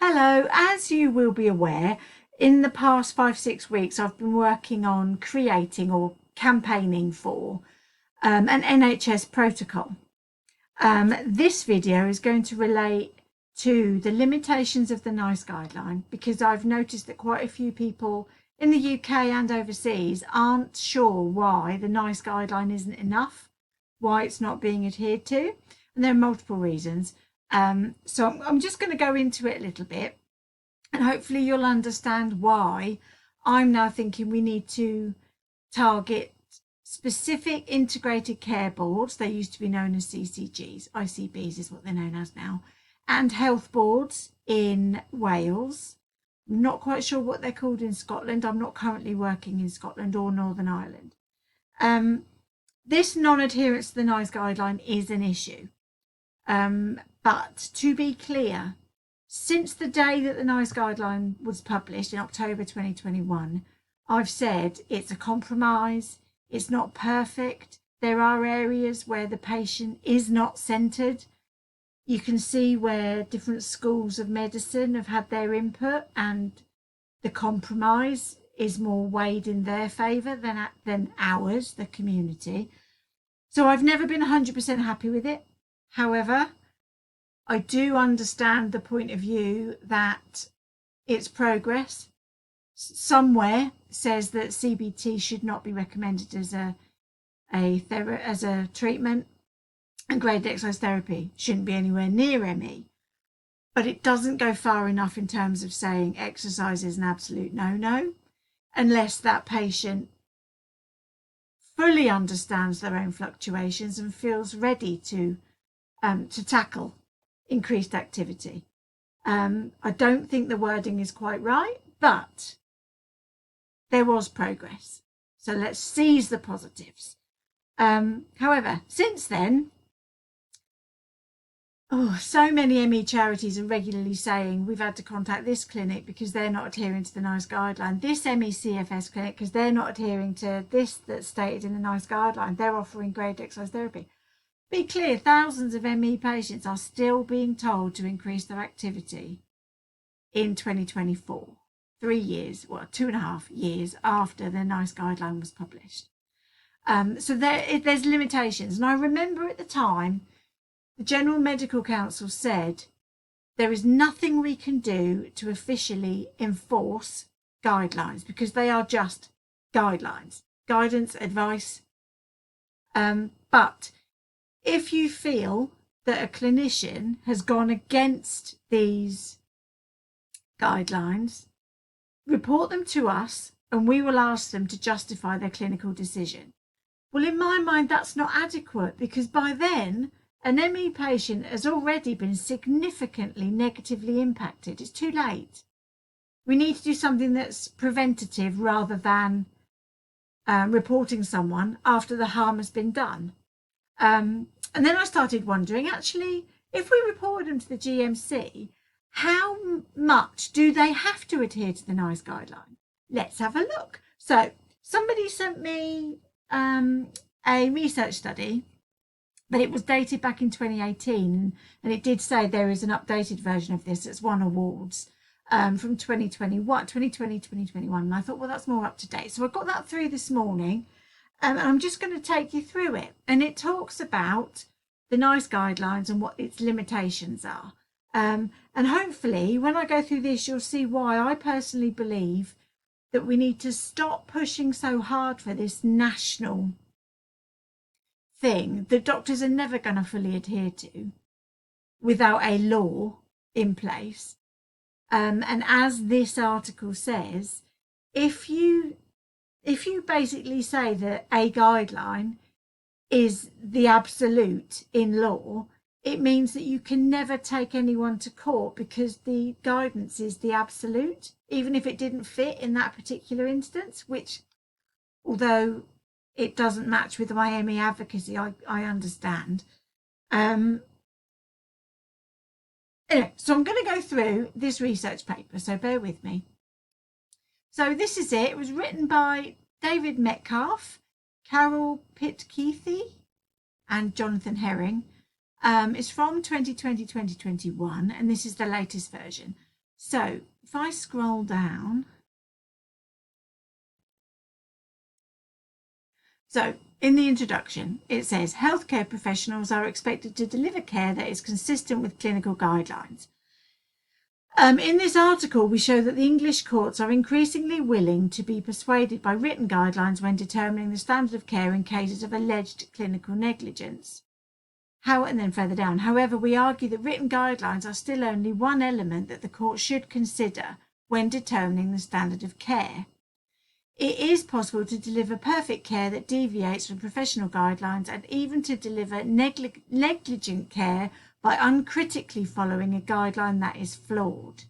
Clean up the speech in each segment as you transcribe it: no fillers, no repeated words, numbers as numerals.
Hello, as you will be aware, in the past 5-6 weeks, I've been working on creating or campaigning for an NHS protocol. This video is going to relate to the limitations of the NICE guideline because I've noticed that quite a few people in the UK and overseas aren't sure why the NICE guideline isn't enough, why it's not being adhered to, and there are multiple reasons. So I'm just going to go into it a little bit and hopefully you'll understand why I'm now thinking we need to target specific integrated care boards. They used to be known as CCGs, ICBs is what they're known as now, and health boards in Wales. I'm not quite sure what they're called in Scotland. I'm not currently working in Scotland or Northern Ireland. This non-adherence to the NICE guideline is an issue. But to be clear, since the day that the NICE guideline was published in October 2021, I've said it's a compromise, it's not perfect, there are areas where the patient is not centred. You can see where different schools of medicine have had their input and the compromise is more weighed in their favour than ours, the community. So I've never been 100% happy with it. However, I do understand the point of view that it's progress. Somewhere says that CBT should not be recommended as a treatment, and graded exercise therapy shouldn't be anywhere near ME. But it doesn't go far enough in terms of saying exercise is an absolute no-no, unless that patient fully understands their own fluctuations and feels ready to tackle increased activity. I don't think the wording is quite right, but there was progress. So let's seize the positives. However, since then, so many ME charities are regularly saying we've had to contact this clinic because they're not adhering to the NICE guideline, this ME CFS clinic because they're not adhering to this that's stated in the NICE guideline, they're offering graded exercise therapy. Be clear, thousands of ME patients are still being told to increase their activity in 2024, 3 years, well, 2.5 years after the NICE guideline was published. So there's limitations. And I remember at the time, the General Medical Council said there is nothing we can do to officially enforce guidelines because they are just guidelines, guidance, advice. But if you feel that a clinician has gone against these guidelines, report them to us and we will ask them to justify their clinical decision. Well, in my mind, that's not adequate because by then, an ME patient has already been significantly negatively impacted. It's too late. We need to do something that's preventative rather than reporting someone after the harm has been done. And then I started wondering, actually, if we reported them to the GMC, how much do they have to adhere to the NICE guideline? Let's have a look. So somebody sent me a research study, but it was dated back in 2018, and it did say there is an updated version of this that's won awards from 2020, 2021. And I thought, well, that's more up to date. So I got that through this morning. And I'm just going to take you through it. And it talks about the NICE guidelines and what its limitations are. And hopefully, when I go through this, you'll see why I personally believe that we need to stop pushing so hard for this national thing that doctors are never going to fully adhere to without a law in place. And as this article says, if you basically say that a guideline is the absolute in law, it means that you can never take anyone to court because the guidance is the absolute, even if it didn't fit in that particular instance, which, although it doesn't match with my ME advocacy, I understand. Anyway, so I'm going to go through this research paper, so bear with me. So this is it. It was written by David Metcalf, Carol Pitkeithy, and Jonathan Herring. It's from 2020-2021, and this is the latest version. So if I scroll down, so in the introduction, it says healthcare professionals are expected to deliver care that is consistent with clinical guidelines. In this article, we show that the English courts are increasingly willing to be persuaded by written guidelines when determining the standard of care in cases of alleged clinical negligence. And then further down, however, we argue that written guidelines are still only one element that the court should consider when determining the standard of care. It is possible to deliver perfect care that deviates from professional guidelines and even to deliver negligent care by uncritically following a guideline that is flawed.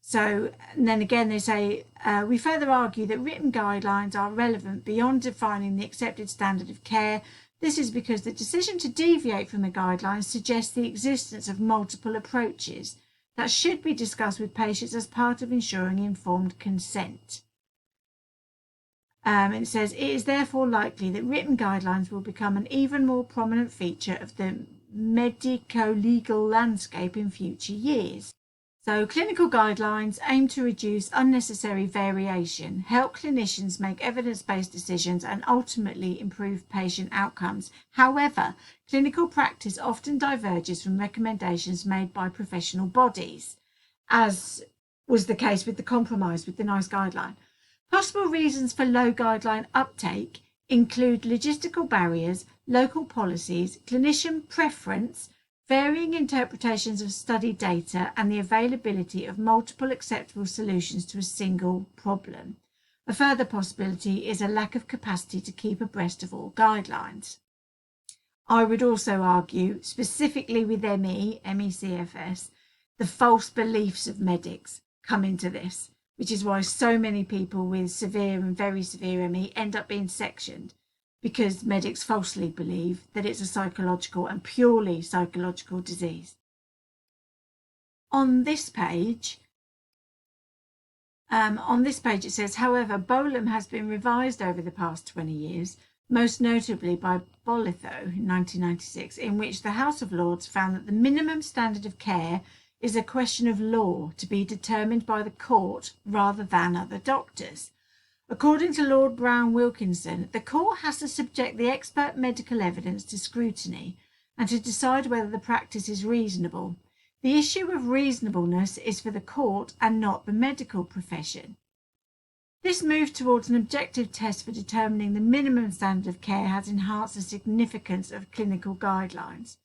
So, and then again they say, we further argue that written guidelines are relevant beyond defining the accepted standard of care. This is because the decision to deviate from the guidelines suggests the existence of multiple approaches that should be discussed with patients as part of ensuring informed consent. It says, it is therefore likely that written guidelines will become an even more prominent feature of the medico-legal landscape in future years. So clinical guidelines aim to reduce unnecessary variation, help clinicians make evidence-based decisions and ultimately improve patient outcomes. However, clinical practice often diverges from recommendations made by professional bodies, as was the case with the compromise with the NICE guideline. Possible reasons for low guideline uptake include logistical barriers, local policies, clinician preference, varying interpretations of study data, and the availability of multiple acceptable solutions to a single problem. A further possibility is a lack of capacity to keep abreast of all guidelines. I would also argue, specifically with CFS, the false beliefs of medics come into this, which is why so many people with severe and very severe ME end up being sectioned, because medics falsely believe that it's a psychological and purely psychological disease. On this page it says, however, Bolam has been revised over the past 20 years, most notably by Bolitho in 1996, in which the House of Lords found that the minimum standard of care is a question of law to be determined by the court rather than other doctors. According to Lord Brown Wilkinson, the court has to subject the expert medical evidence to scrutiny and to decide whether the practice is reasonable. The issue of reasonableness is for the court and not the medical profession. This move towards an objective test for determining the minimum standard of care has enhanced the significance of clinical guidelines.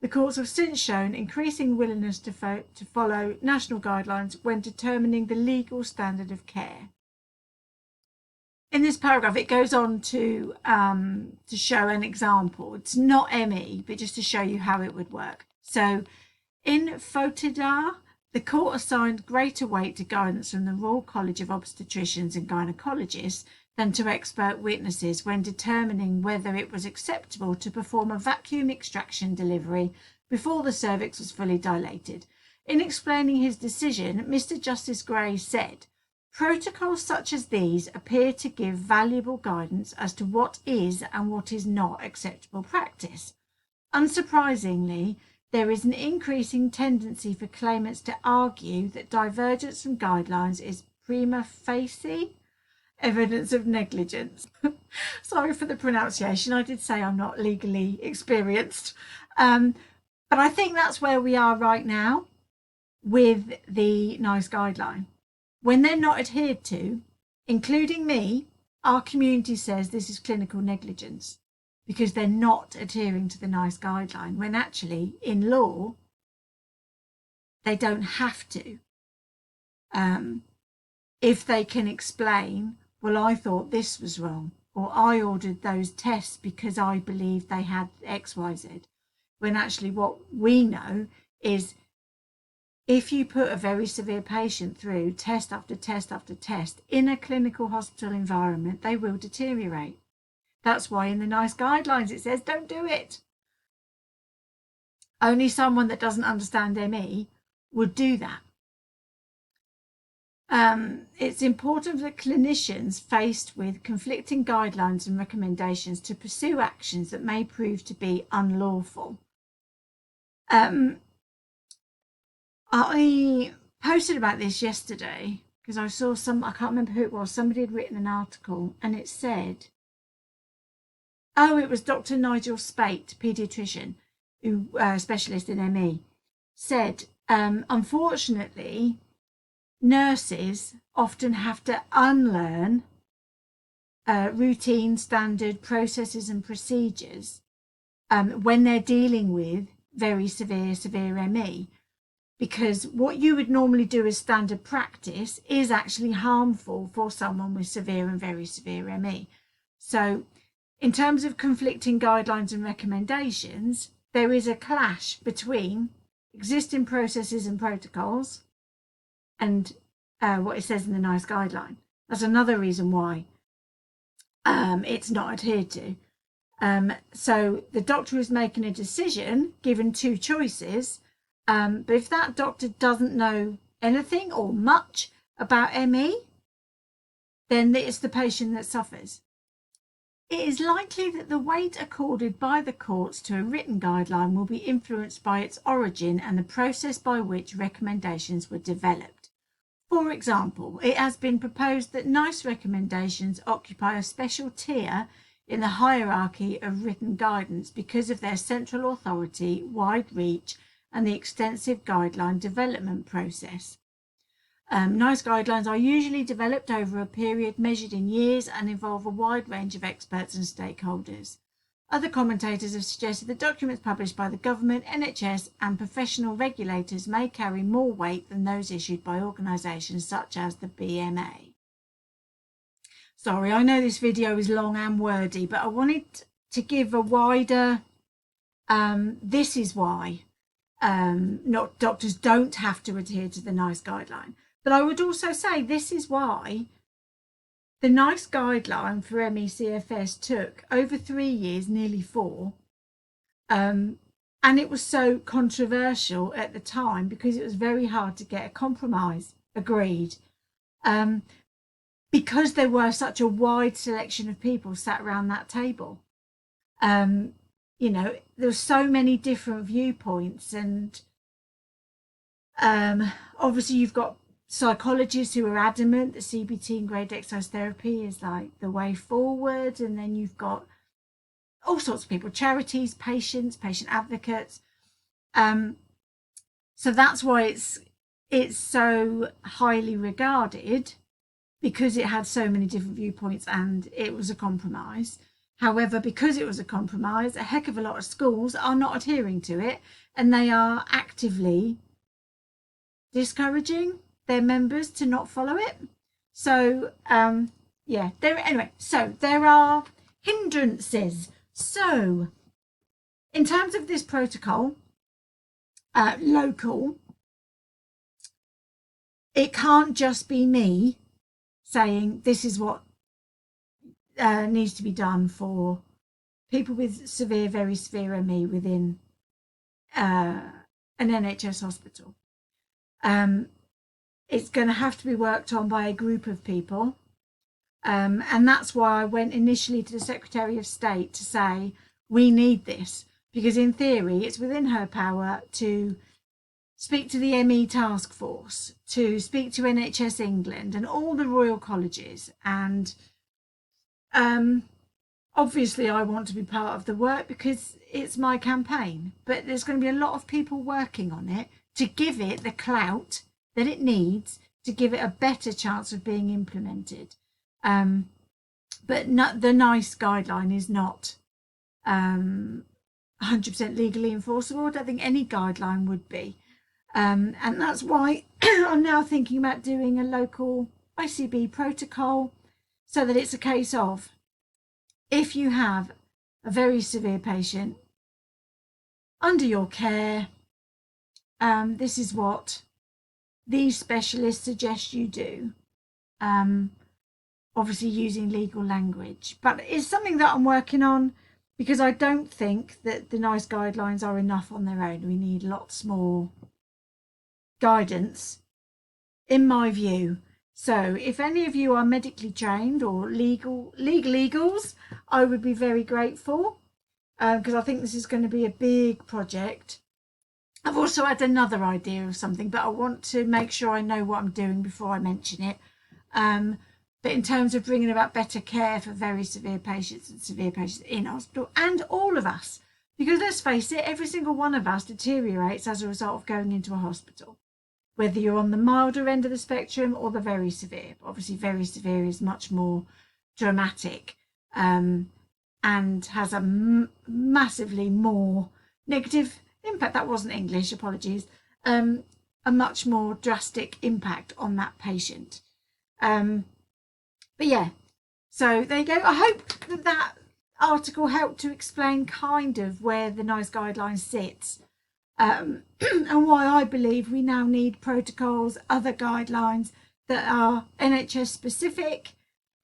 The courts have since shown increasing willingness to follow national guidelines when determining the legal standard of care. In this paragraph, it goes on to show an example. It's not ME, but just to show you how it would work. So in Fotidar, the court assigned greater weight to guidance from the Royal College of Obstetricians and Gynecologists than to expert witnesses when determining whether it was acceptable to perform a vacuum extraction delivery before the cervix was fully dilated. In explaining his decision, Mr. Justice Gray said, protocols such as these appear to give valuable guidance as to what is and what is not acceptable practice. Unsurprisingly, there is an increasing tendency for claimants to argue that divergence from guidelines is prima facie evidence of negligence. Sorry for the pronunciation. I did say I'm not legally experienced. But I think that's where we are right now with the NICE guideline. When they're not adhered to, including me, our community says this is clinical negligence because they're not adhering to the NICE guideline, when actually in law, they don't have to. If they can explain, well, I thought this was wrong, or I ordered those tests because I believed they had X, Y, Z. When actually what we know is if you put a very severe patient through test after test after test in a clinical hospital environment, they will deteriorate. That's why in the NICE guidelines it says don't do it. Only someone that doesn't understand ME would do that. It's important for clinicians faced with conflicting guidelines and recommendations to pursue actions that may prove to be unlawful. I posted about this yesterday because I saw I can't remember who it was, somebody had written an article and it said, oh, it was Dr. Nigel Spate, paediatrician, who specialist in ME, said, unfortunately, nurses often have to unlearn routine, standard processes and procedures when they're dealing with very severe ME. Because what you would normally do as standard practice is actually harmful for someone with severe and very severe ME. So in terms of conflicting guidelines and recommendations, there is a clash between existing processes and protocols and what it says in the NICE guideline. That's another reason why it's not adhered to. So the doctor is making a decision given two choices, but if that doctor doesn't know anything or much about ME, then it's the patient that suffers. It is likely that the weight accorded by the courts to a written guideline will be influenced by its origin and the process by which recommendations were developed. For example, it has been proposed that NICE recommendations occupy a special tier in the hierarchy of written guidance because of their central authority, wide reach, and the extensive guideline development process. NICE guidelines are usually developed over a period measured in years and involve a wide range of experts and stakeholders. Other commentators have suggested that documents published by the government, NHS, and professional regulators may carry more weight than those issued by organisations such as the BMA. Sorry, I know this video is long and wordy, but I wanted to give a wider, this is why not doctors don't have to adhere to the NICE guideline. But I would also say this is why the NICE guideline for ME/CFS took over 3 years, nearly 4. And it was so controversial at the time because it was very hard to get a compromise agreed. Because there were such a wide selection of people sat around that table. You know, there were so many different viewpoints, and obviously you've got psychologists who are adamant that CBT and graded exercise therapy is like the way forward, and then you've got all sorts of people, charities, patients, patient advocates. So that's why it's so highly regarded, because it had so many different viewpoints and it was a compromise. However, because it was a compromise, a heck of a lot of schools are not adhering to it, and they are actively discouraging their members to not follow it. So yeah, so there are hindrances. So in terms of this protocol, local, it can't just be me saying this is what needs to be done for people with severe, very severe ME within an NHS hospital. It's going to have to be worked on by a group of people. And that's why I went initially to the Secretary of State to say, we need this, because in theory, it's within her power to speak to the ME task force, to speak to NHS England and all the Royal Colleges. And obviously I want to be part of the work because it's my campaign, but there's going to be a lot of people working on it to give it the clout that it needs to give it a better chance of being implemented. But the NICE guideline is not 100% legally enforceable. I don't think any guideline would be. And that's why I'm now thinking about doing a local ICB protocol, so that it's a case of, if you have a very severe patient under your care, this is what these specialists suggest you do. Obviously using legal language, but it's something that I'm working on, because I don't think that the NICE guidelines are enough on their own. We need lots more guidance, in my view. So if any of you are medically trained or legals, I would be very grateful, because I think this is going to be a big project. I've also had another idea of something, but I want to make sure I know what I'm doing before I mention it. But in terms of bringing about better care for very severe patients and severe patients in hospital, and all of us, because let's face it, every single one of us deteriorates as a result of going into a hospital, whether you're on the milder end of the spectrum or the very severe. Obviously, very severe is much more dramatic, and has a massively more negative impact. That wasn't English, apologies. A much more drastic impact on that patient. But yeah, so there you go. I hope that article helped to explain kind of where the NICE guideline sits, and why I believe we now need protocols, other guidelines that are NHS specific,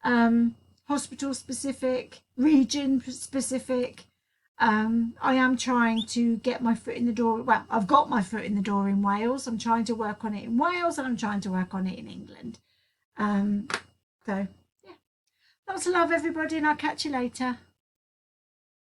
hospital specific, region specific. I am trying to get my foot in the door. Well, I've got my foot in the door in Wales. I'm trying to work on it in Wales, and I'm trying to work on it in England. So yeah, lots of love, everybody, and I'll catch you later.